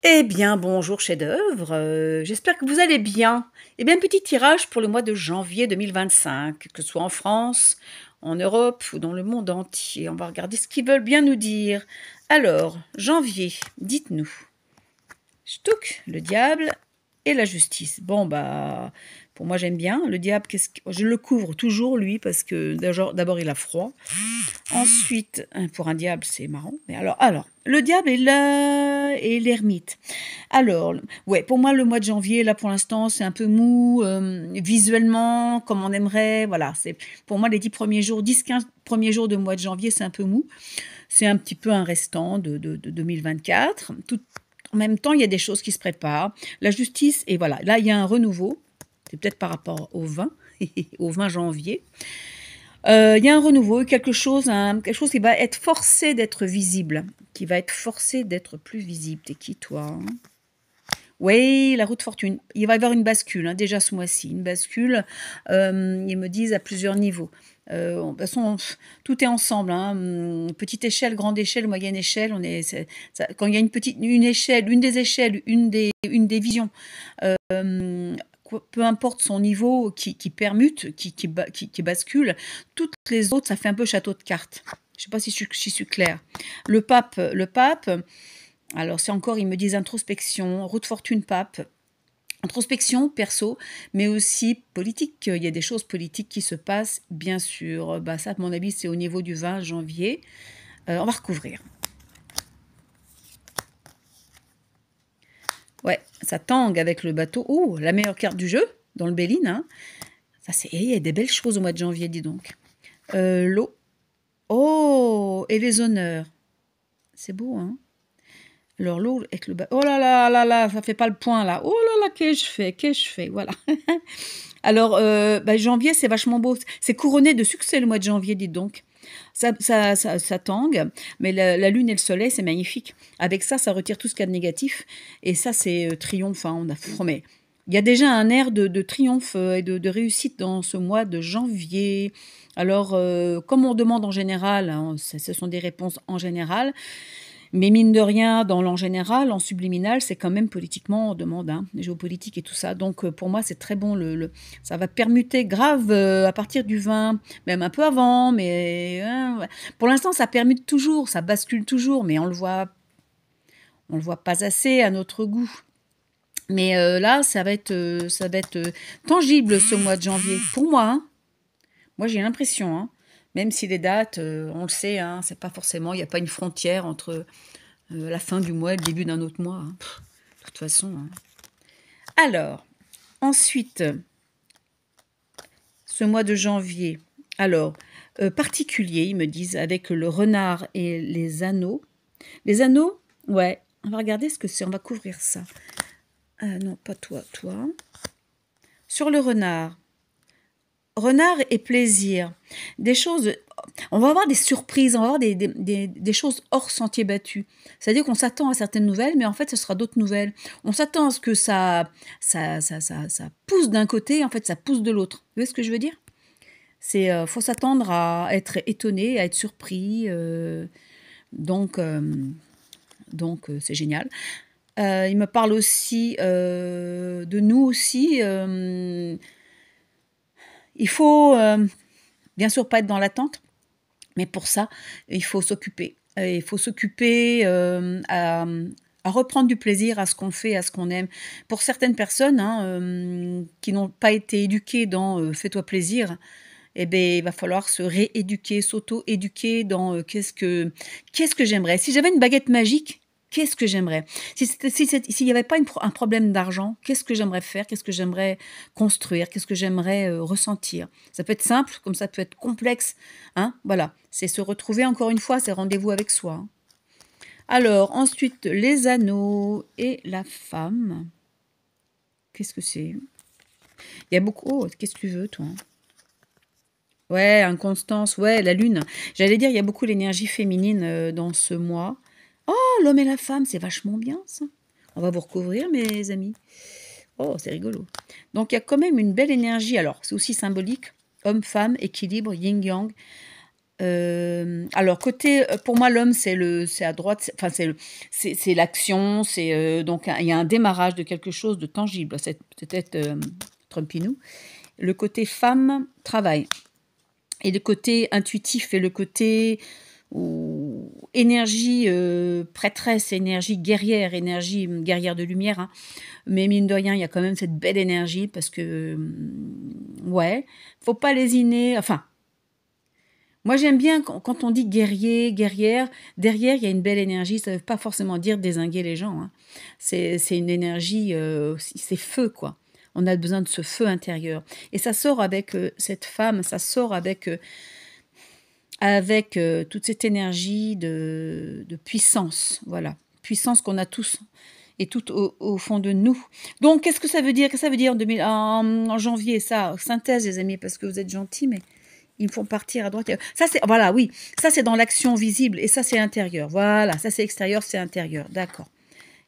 Eh bien, bonjour chef-d'œuvre, j'espère que vous allez bien. Eh bien, petit tirage pour le mois de janvier 2025, que ce soit en France, en Europe ou dans le monde entier. On va regarder ce qu'ils veulent bien nous dire. Alors, janvier, dites-nous. Stouk, le diable et la justice. Bon, bah, pour moi, j'aime bien. Le diable, je le couvre toujours, lui, parce que d'abord, il a froid. Ensuite, pour un diable, c'est marrant. Mais alors, le diable et l'ermite. Alors, ouais, pour moi, le mois de janvier, là, pour l'instant, c'est un peu mou, visuellement, comme on aimerait. Voilà, c'est pour moi les 10 premiers jours, 10-15 premiers jours de mois de janvier, c'est un peu mou. C'est un petit peu un restant de 2024. En même temps, il y a des choses qui se préparent. La justice, et voilà, là, il y a un renouveau. C'est peut-être par rapport au 20, au 20 janvier. Il y a un renouveau, quelque chose qui va être forcé d'être visible, qui va être forcé d'être plus visible. T'es qui, toi? Oui, la roue de fortune. Il va y avoir une bascule, hein, déjà ce mois-ci. Une bascule, ils me disent à plusieurs niveaux. De toute façon, tout est ensemble, hein. Petite échelle, grande échelle, moyenne échelle. Quand il y a une échelle, une des visions, peu importe son niveau qui permute, qui bascule, toutes les autres, ça fait un peu château de cartes. Je ne sais pas si je suis claire. Le pape, alors c'est encore, ils me disent introspection, roue de fortune pape, introspection perso, mais aussi politique. Il y a des choses politiques qui se passent, bien sûr. Bah, ça, à mon avis, c'est au niveau du 20 janvier. On va recouvrir. Ouais, ça tangue avec le bateau. Oh, la meilleure carte du jeu, dans le Béline. Hein. Ça, il y a des belles choses au mois de janvier, dis donc. L'eau. Oh, et les honneurs. C'est beau, hein. Alors l'eau avec le bateau. Oh là là là là, ça fait pas le point là. Oh là là, qu'est-ce que je fais, voilà. Alors, janvier, c'est vachement beau. C'est couronné de succès le mois de janvier, dites donc. Ça tangue, mais la lune et le soleil, c'est magnifique. Avec ça, ça retire tout ce qu'il y a de négatif. Et ça, c'est triomphe. Hein, mais il y a déjà un air de triomphe et de réussite dans ce mois de janvier. Alors, comme on demande en général, hein, ce sont des réponses en général, mais mine de rien, dans l'en général, en subliminal, c'est quand même politiquement, on demande, hein, géopolitique et tout ça. Donc pour moi, c'est très bon. Ça va permuter grave à partir du 20, même un peu avant, mais ouais. Pour l'instant, ça permute toujours, ça bascule toujours, mais on le voit pas assez à notre goût. Mais là, ça va être tangible ce mois de janvier. Pour moi, hein. Moi, j'ai l'impression, hein. Même si les dates, on le sait, hein, c'est pas forcément, il n'y a pas une frontière entre la fin du mois et le début d'un autre mois. Hein. De toute façon. Hein. Alors, ensuite, ce mois de janvier. Alors, particulier, ils me disent, avec le renard et les anneaux. Les anneaux, ouais, on va regarder ce que c'est, on va couvrir ça. Non, pas toi, toi. Sur le renard. Renard et plaisir. Des choses. On va avoir des surprises, on va avoir des choses hors sentier battu. C'est-à-dire qu'on s'attend à certaines nouvelles, mais en fait, ce sera d'autres nouvelles. On s'attend à ce que ça pousse d'un côté, en fait, ça pousse de l'autre. Vous voyez ce que je veux dire? C'est faut s'attendre à être étonné, à être surpris. Donc, euh, donc, c'est génial. Il me parle aussi de nous aussi. Il faut bien sûr pas être dans l'attente. Mais pour ça, il faut s'occuper. Il faut s'occuper à reprendre du plaisir à ce qu'on fait, à ce qu'on aime. Pour certaines personnes hein, qui n'ont pas été éduquées dans fais-toi plaisir, eh ben, il va falloir se rééduquer, s'auto-éduquer dans qu'est-ce que j'aimerais. Si j'avais une baguette magique, qu'est-ce que j'aimerais? S'il n'y avait pas un problème d'argent, qu'est-ce que j'aimerais faire? Qu'est-ce que j'aimerais construire? Qu'est-ce que j'aimerais ressentir? Ça peut être simple, comme ça peut être complexe. Hein, voilà, c'est se retrouver encore une fois, c'est rendez-vous avec soi. Hein. Alors, ensuite, les anneaux et la femme. Qu'est-ce que c'est? Il y a beaucoup... Oh, qu'est-ce que tu veux, toi? Ouais, inconstance, ouais, la lune. J'allais dire, il y a beaucoup l'énergie féminine dans ce mois. Oh, l'homme et la femme, c'est vachement bien, ça. On va vous recouvrir, mes amis. Oh, c'est rigolo. Donc, il y a quand même une belle énergie. Alors, c'est aussi symbolique. Homme-femme, équilibre, yin-yang. Alors côté, pour moi l'homme c'est à droite, enfin c'est l'action, donc il y a un démarrage de quelque chose de tangible, c'est peut-être Trumpinou. Le côté femme, travail. Et le côté intuitif et le côté énergie prêtresse, énergie guerrière de lumière. Hein. Mais mine de rien, il y a quand même cette belle énergie parce que, ouais, faut pas lésiner. Enfin, moi j'aime bien quand on dit guerrier, guerrière, derrière il y a une belle énergie. Ça ne veut pas forcément dire dézinguer les gens. Hein. C'est une énergie, c'est feu quoi. On a besoin de ce feu intérieur. Et ça sort avec cette femme, ça sort avec toute cette énergie de puissance, voilà. Puissance qu'on a tous et tout au fond de nous. Donc, qu'est-ce que ça veut dire? Qu'est-ce que ça veut dire en janvier, ça? Synthèse, les amis, parce que vous êtes gentils, mais ils me font partir à droite. Ça, c'est, voilà, oui. Ça, c'est dans l'action visible et ça, c'est intérieur. Voilà, ça, c'est extérieur, c'est intérieur. D'accord.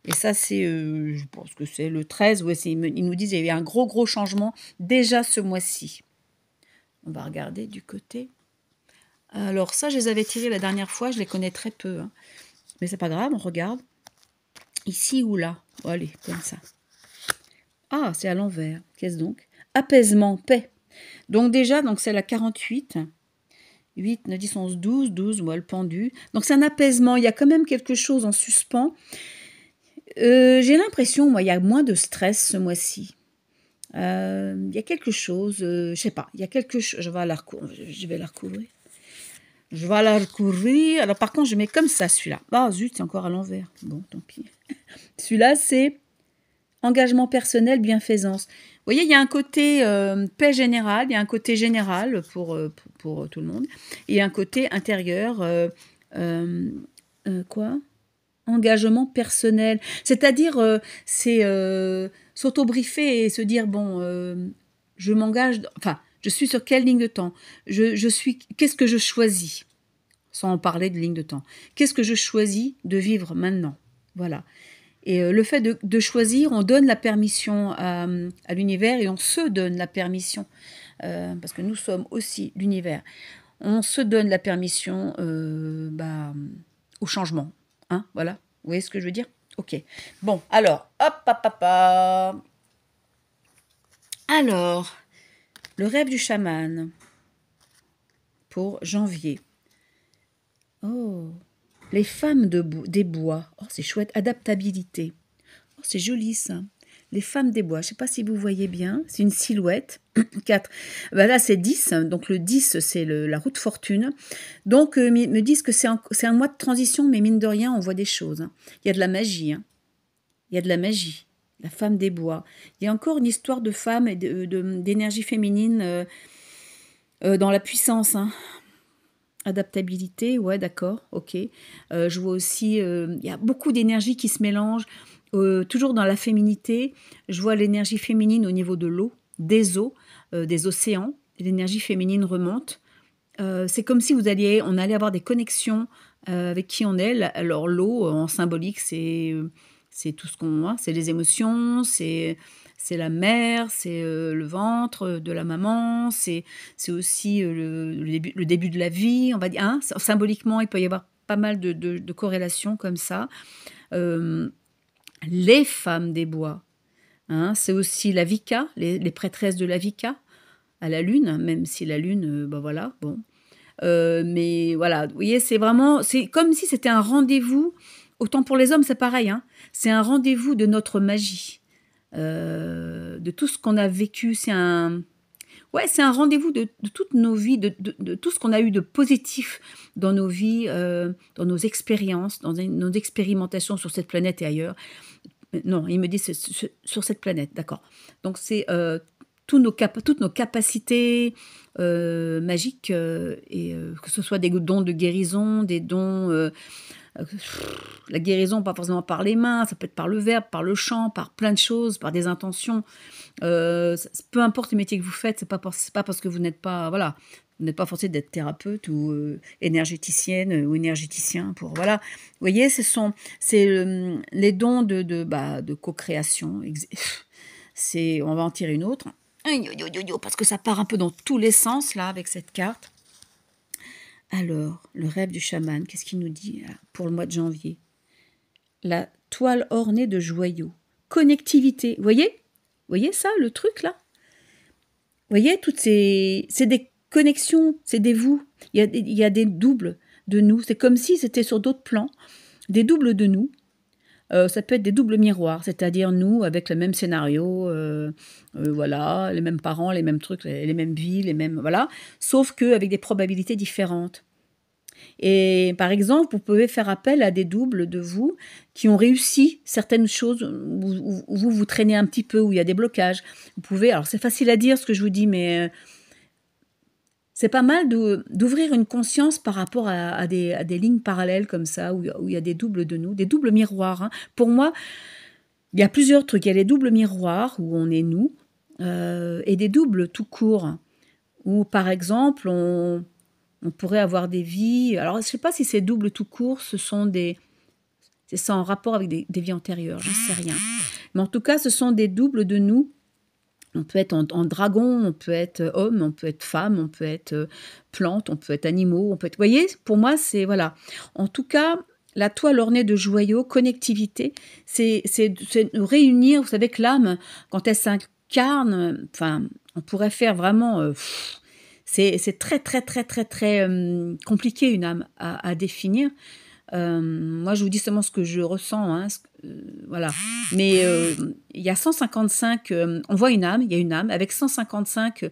Et ça, c'est, je pense que c'est le 13. Ouais, ils nous disent qu'il y a eu un gros changement déjà ce mois-ci. On va regarder du côté. Alors ça, je les avais tirés la dernière fois, je les connais très peu. Hein. Mais c'est pas grave, on regarde. Ici ou là. Bon, allez, comme ça. Ah, c'est à l'envers. Qu'est-ce donc? Apaisement, paix. Donc déjà, donc c'est la 48. 8, 9, 10, 11, 12, 12, moi, le pendu. Donc c'est un apaisement, il y a quand même quelque chose en suspens. J'ai l'impression, moi, il y a moins de stress ce mois-ci. Il y a quelque chose, je sais pas, il y a quelque chose, je vais la recouvrir. Je vais la recouvrir. Alors par contre, je mets comme ça celui-là. Ah zut, c'est encore à l'envers. Bon, tant pis. Celui-là, c'est engagement personnel, bienfaisance. Vous voyez, il y a un côté paix générale, il y a un côté général pour tout le monde, et un côté intérieur, quoi? Engagement personnel. C'est-à-dire, c'est s'auto-briefer et se dire, bon, je m'engage, enfin, je suis sur quelle ligne de temps? Qu'est-ce que je choisis? Sans en parler de ligne de temps. Qu'est-ce que je choisis de vivre maintenant? Voilà. Et le fait de choisir, on donne la permission à l'univers et on se donne la permission, parce que nous sommes aussi l'univers. On se donne la permission au changement. Hein, voilà. Vous voyez ce que je veux dire? Ok. Bon, alors, hop. Alors, le rêve du chaman pour janvier. Oh, les femmes des bois. Oh, c'est chouette. Adaptabilité. Oh, c'est joli ça. Les femmes des bois. Je ne sais pas si vous voyez bien. C'est une silhouette. 4. Ben là, c'est 10. Donc, le 10, c'est la route fortune. Donc, ils me disent que c'est un mois de transition, mais mine de rien, on voit des choses. Hein. Il y a de la magie. Hein. Il y a de la magie. La femme des bois. Il y a encore une histoire de femme et d'énergie féminine dans la puissance. Hein. Adaptabilité, ouais, d'accord, ok. Je vois aussi, il y a beaucoup d'énergie qui se mélange, toujours dans la féminité. Je vois l'énergie féminine au niveau de l'eau, des eaux, des océans. L'énergie féminine remonte. C'est comme si on allait avoir des connexions avec qui on est. Alors l'eau, en symbolique, c'est tout ce qu'on a, c'est les émotions, c'est la mère, c'est le ventre de la maman, c'est aussi le début de la vie, on va dire. Hein, symboliquement, il peut y avoir pas mal de corrélations comme ça. Les femmes des bois, hein, c'est aussi la Vika, les prêtresses de la Vika, à la lune, même si la lune, voilà, bon. Mais voilà, vous voyez, c'est comme si c'était un rendez-vous. Autant pour les hommes, c'est pareil. Hein, c'est un rendez-vous de notre magie, de tout ce qu'on a vécu. C'est un rendez-vous de toutes nos vies, de tout ce qu'on a eu de positif dans nos vies, dans nos expériences, dans nos expérimentations sur cette planète et ailleurs. Non, il me dit sur cette planète, d'accord. Donc c'est toutes nos capacités magiques, et que ce soit des dons de guérison, des dons... la guérison, pas forcément par les mains, ça peut être par le verbe, par le chant, par plein de choses, par des intentions. Peu importe le métier que vous faites, c'est pas parce que vous n'êtes pas... Voilà, vous n'êtes pas forcé d'être thérapeute ou énergéticienne ou énergéticien pour... Voilà. Vous voyez, c'est les dons de co-création. On va en tirer une autre. Parce que ça part un peu dans tous les sens, là, avec cette carte. Alors, le rêve du chaman, qu'est-ce qu'il nous dit pour le mois de janvier? La toile ornée de joyaux. Connectivité. Vous voyez ça, le truc là? Vous voyez, toutes ces... C'est des connexions, c'est des vous. Il y a des doubles de nous. C'est comme si c'était sur d'autres plans. Des doubles de nous. Ça peut être des doubles miroirs, c'est-à-dire nous avec le même scénario, voilà, les mêmes parents, les mêmes trucs, les mêmes vies, les mêmes... Voilà. Sauf qu'avec des probabilités différentes. Et par exemple, vous pouvez faire appel à des doubles de vous qui ont réussi certaines choses où vous vous traînez un petit peu, où il y a des blocages. Vous pouvez, alors c'est facile à dire ce que je vous dis, mais c'est pas mal d'ouvrir une conscience par rapport à des lignes parallèles comme ça, où il y a des doubles de nous, des doubles miroirs. Hein. Pour moi, il y a plusieurs trucs. Il y a les doubles miroirs où on est nous, et des doubles tout court, où par exemple, on pourrait avoir des vies. Alors, je ne sais pas si ces doubles tout court, c'est ça en rapport avec des vies antérieures, j'en sais rien. Mais en tout cas, ce sont des doubles de nous. On peut être en dragon, on peut être homme, on peut être femme, on peut être plante, on peut être animaux, on peut être... Vous voyez, pour moi, c'est... Voilà. En tout cas, la toile ornée de joyaux, connectivité, c'est réunir, vous savez que l'âme, quand elle s'incarne, enfin, on pourrait faire vraiment... c'est très, très, très, très, très compliqué, une âme, à définir. Moi, je vous dis seulement ce que je ressens, hein, voilà. Mais il y a 155, on voit une âme, il y a une âme avec 155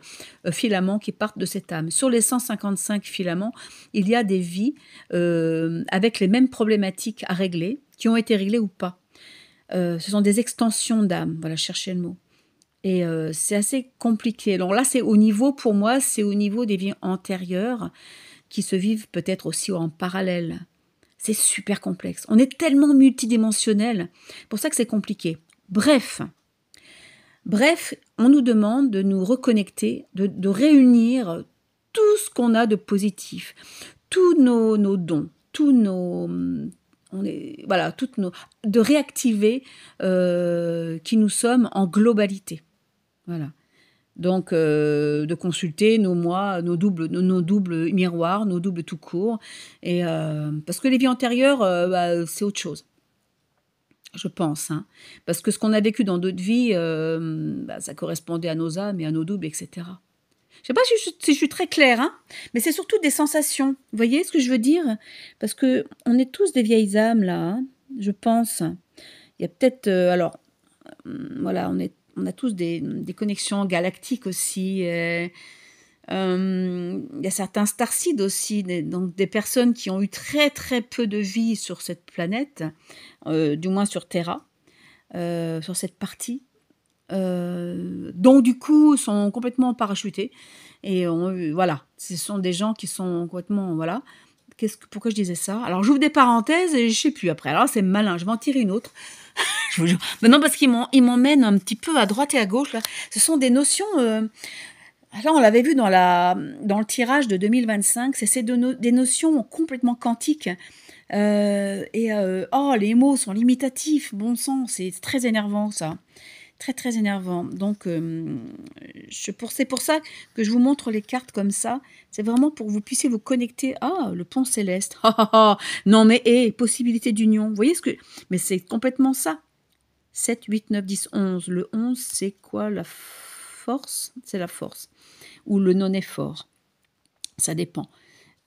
filaments qui partent de cette âme. Sur les 155 filaments, il y a des vies avec les mêmes problématiques à régler, qui ont été réglées ou pas. Ce sont des extensions d'âme, voilà, cherchez le mot. Et c'est assez compliqué. Alors là, c'est au niveau, pour moi, c'est au niveau des vies antérieures qui se vivent peut-être aussi en parallèle. C'est super complexe. On est tellement multidimensionnel. C'est pour ça que c'est compliqué. Bref, on nous demande de nous reconnecter, de réunir tout ce qu'on a de positif, tous nos dons, tous nos... voilà, de réactiver qui nous sommes en globalité. Voilà. Donc, de consulter nos moi, nos doubles miroirs, nos doubles tout court. Et, parce que les vies antérieures, c'est autre chose, je pense. Hein. Parce que ce qu'on a vécu dans d'autres vies, ça correspondait à nos âmes et à nos doubles, etc. Je ne sais pas si je suis très claire, hein, mais c'est surtout des sensations. Vous voyez ce que je veux dire? Parce qu'on est tous des vieilles âmes, là, hein, je pense. Il y a peut-être... voilà, on a tous des connexions galactiques aussi. Il y a certains starseeds aussi, donc des personnes qui ont eu très très peu de vie sur cette planète, du moins sur Terra, sur cette partie, donc du coup sont complètement parachutés. Et voilà, ce sont des gens qui sont complètement... Voilà. Pourquoi je disais ça? Alors j'ouvre des parenthèses et je ne sais plus après. Alors c'est malin, je vais en tirer une autre. Je vous jure. Mais non, parce qu'ils m'emmènent un petit peu à droite et à gauche. Là. Ce sont des notions... là, on l'avait vu dans le tirage de 2025. C'est des notions complètement quantiques. Les mots sont limitatifs. Bon sang, c'est très énervant, ça. Très, très énervant. Donc, c'est pour ça que je vous montre les cartes comme ça. C'est vraiment pour que vous puissiez vous connecter. Ah, le pont céleste. Non, mais possibilité d'union. Vous voyez ce que... Mais c'est complètement ça. 7, 8, 9, 10, 11. Le 11, c'est quoi? La force? C'est la force. Ou le non-effort. Ça dépend.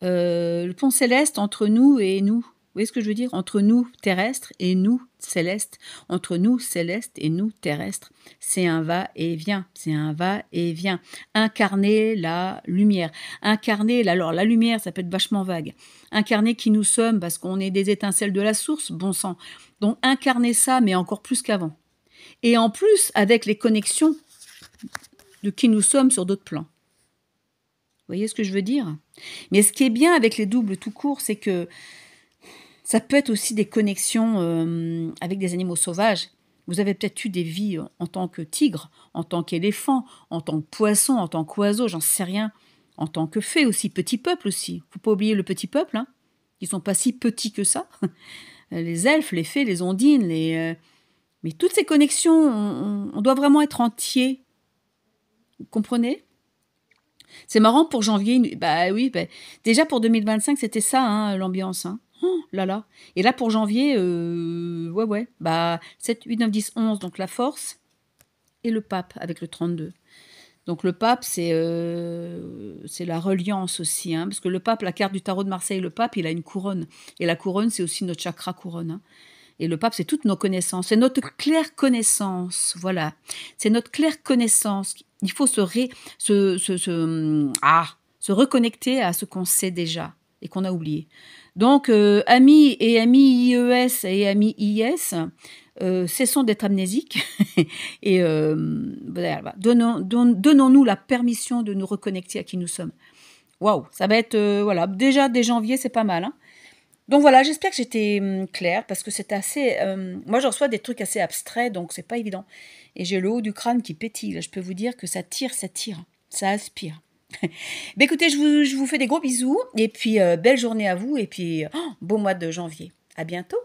Le pont céleste entre nous et nous. Vous voyez ce que je veux dire? Entre nous, terrestres, et nous, célestes. Entre nous, célestes, et nous, terrestres. C'est un va-et-vient. C'est un va-et-vient. Incarner la lumière. Incarner, alors la lumière, ça peut être vachement vague. Incarner qui nous sommes, parce qu'on est des étincelles de la source, bon sang. Donc incarner ça, mais encore plus qu'avant. Et en plus, avec les connexions de qui nous sommes sur d'autres plans. Vous voyez ce que je veux dire? Mais ce qui est bien avec les doubles tout court, c'est que ça peut être aussi des connexions avec des animaux sauvages. Vous avez peut-être eu des vies en tant que tigre, en tant qu'éléphant, en tant que poisson, en tant qu'oiseau, j'en sais rien. En tant que fée aussi, petit peuple aussi. Il ne faut pas oublier le petit peuple, hein. Ils ne sont pas si petits que ça. Les elfes, les fées, les ondines, mais toutes ces connexions, on doit vraiment être entier. Vous comprenez? C'est marrant pour janvier, bah oui, bah, déjà pour 2025, c'était ça, hein, l'ambiance. Hein. Oh là là. Et là pour janvier, ouais, bah 7, 8, 9, 10, 11, donc la force et le pape avec le 32. Donc le pape, c'est la reliance aussi, hein, parce que le pape, la carte du tarot de Marseille, le pape, il a une couronne. Et la couronne, c'est aussi notre chakra couronne. Hein. Et le pape, c'est toutes nos connaissances, c'est notre claire connaissance, voilà. C'est notre claire connaissance. Il faut se reconnecter à ce qu'on sait déjà et qu'on a oublié. Donc, amis et amis IES et amis IS, cessons d'être amnésiques et voilà, donnons-nous la permission de nous reconnecter à qui nous sommes. Waouh, ça va être, voilà, déjà dès janvier, c'est pas mal, hein. Donc voilà, j'espère que j'étais claire parce que c'est assez. Moi, je reçois des trucs assez abstraits, donc c'est pas évident. Et j'ai le haut du crâne qui pétille. Là, je peux vous dire que ça tire, ça aspire. Ben écoutez, je vous fais des gros bisous et puis belle journée à vous et puis bon mois de janvier. À bientôt.